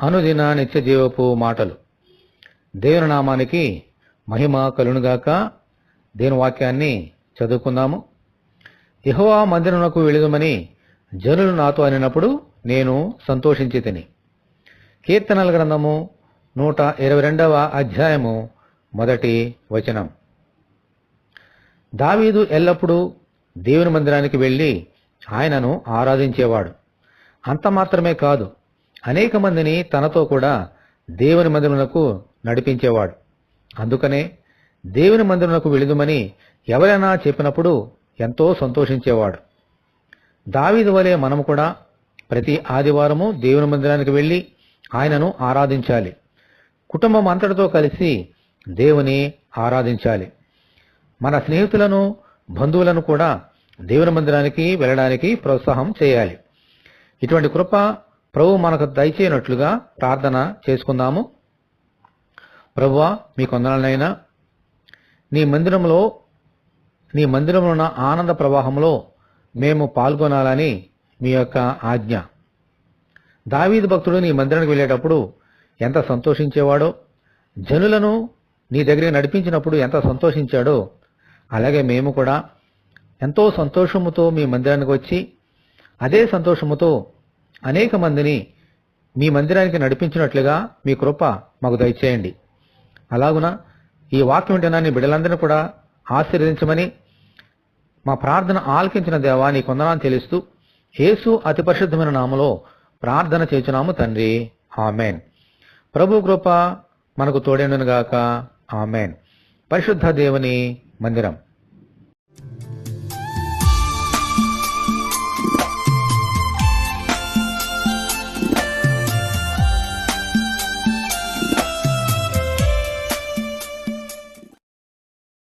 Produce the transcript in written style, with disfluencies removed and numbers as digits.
అనుదిన నిత్య జీవపు మాటలు. దేవుని నామానికి మహిమ కలుగునుగాక. దేవుని వాక్యాన్ని చదువుకుందాము. యెహోవా మందిరమునకు వెళుదుమని జనులు నాతో అనినప్పుడు నేను సంతోషించి తిని. కీర్తనల గ్రంథము 122వ అధ్యాయము 1వ వచనం. దావీదు ఎల్లప్పుడూ దేవుని మందిరానికి వెళ్ళి ఆయనను ఆరాధించేవాడు. అంత మాత్రమే కాదు, అనేక మందిని తనతో కూడా దేవుని మందిరమునకు నడిపించేవాడు. అందుకనే దేవుని మందిరమునకు వెళుదుమని ఎవరైనా చెప్పినప్పుడు ఎంతో సంతోషించేవాడు. దావీదు వలె మనము కూడా ప్రతి ఆదివారము దేవుని మందిరానికి వెళ్ళి ఆయనను ఆరాధించాలి. కుటుంబం అంతటితో కలిసి దేవుని ఆరాధించాలి. మన స్నేహితులను, బంధువులను కూడా దేవుని మందిరానికి వెళ్ళడానికి ప్రోత్సాహం చేయాలి. ఇటువంటి కృప ప్రభువు మనకు దయచేయనట్లుగా ప్రార్థన చేసుకుందాము. ప్రభువా, మీ కొందనాలనైనా నీ మందిరంలో ఉన్న ఆనంద ప్రవాహంలో మేము పాల్గొనాలని మీ యొక్క ఆజ్ఞ. దావీదు భక్తుడు నీ మందిరానికి వెళ్ళేటప్పుడు ఎంత సంతోషించేవాడో, జనులను నీ దగ్గరికి నడిపించినప్పుడు ఎంత సంతోషించాడో, అలాగే మేము కూడా ఎంతో సంతోషముతో మీ మందిరానికి వచ్చి అదే సంతోషముతో అనేక మందిని మీ మందిరానికి నడిపించినట్లుగా మీ కృప మాకు దయచేయండి. అలాగున ఈ వాక్యం వింటున్న నీ బిడ్డలందరినీ కూడా ఆశీర్వదించమని మా ప్రార్థన ఆలకించిన దేవా నీ కొందనాన్ని తెలుస్తూ యేసు అతి పరిశుద్ధమైన నామములో ప్రార్థన చేయుచున్నాము తండ్రి. ఆమెన్. ప్రభు కృప మనకు తోడేండును గాక. ఆమెన్. పరిశుద్ధ దేవుని మందిరం.